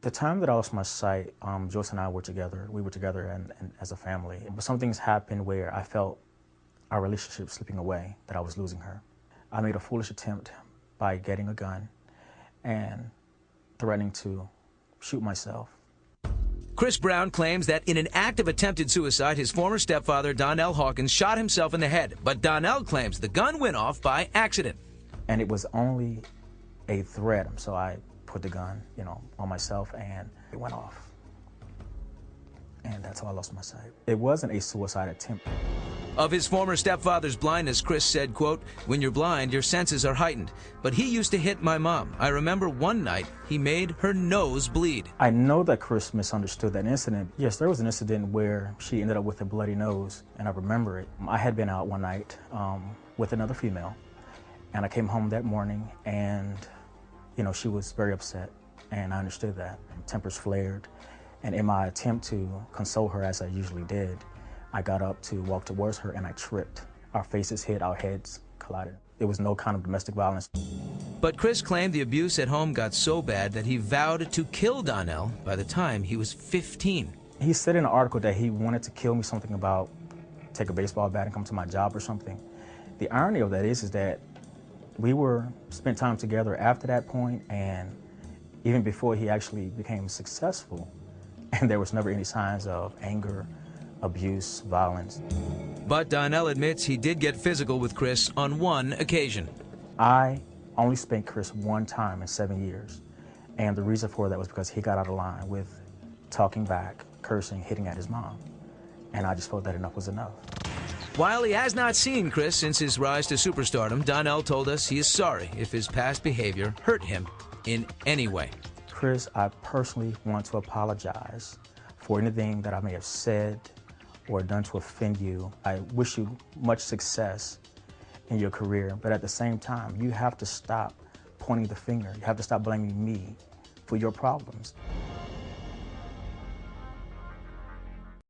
The time that I lost my sight, Joyce and I were together. We were together and as a family. But some things happened where I felt our relationship slipping away, that I was losing her. I made a foolish attempt by getting a gun and threatening to shoot myself. Chris Brown claims that in an act of attempted suicide, his former stepfather, Donnell Hawkins, shot himself in the head. But Donnell claims the gun went off by accident. And it was only a threat, so I put the gun, on myself, and it went off. And that's how I lost my sight. It wasn't a suicide attempt. Of his former stepfather's blindness, Chris said, quote, "When you're blind, your senses are heightened. But he used to hit my mom. I remember one night he made her nose bleed." I know that Chris misunderstood that incident. Yes, there was an incident where she ended up with a bloody nose, and I remember it. I had been out one night with another female, and I came home that morning, and she was very upset, and I understood that. Tempers flared, and in my attempt to console her, as I usually did, I got up to walk towards her, and I tripped. Our faces hit, our heads collided. There was no kind of domestic violence. But Chris claimed the abuse at home got so bad that he vowed to kill Donnell by the time he was 15. He said in an article that he wanted to kill me, something about take a baseball bat and come to my job or something. The irony of that is that we spent time together after that point, and even before he actually became successful, and there was never any signs of anger, abuse, violence. But Donnell admits he did get physical with Chris on one occasion. I only spanked Chris one time in 7 years, and the reason for that was because he got out of line with talking back, cursing, hitting at his mom, and I just felt that enough was enough. While he has not seen Chris since his rise to superstardom, Donnell told us he is sorry if his past behavior hurt him in any way. Chris, I personally want to apologize for anything that I may have said or done to offend you. I wish you much success in your career, but at the same time, you have to stop pointing the finger. You have to stop blaming me for your problems.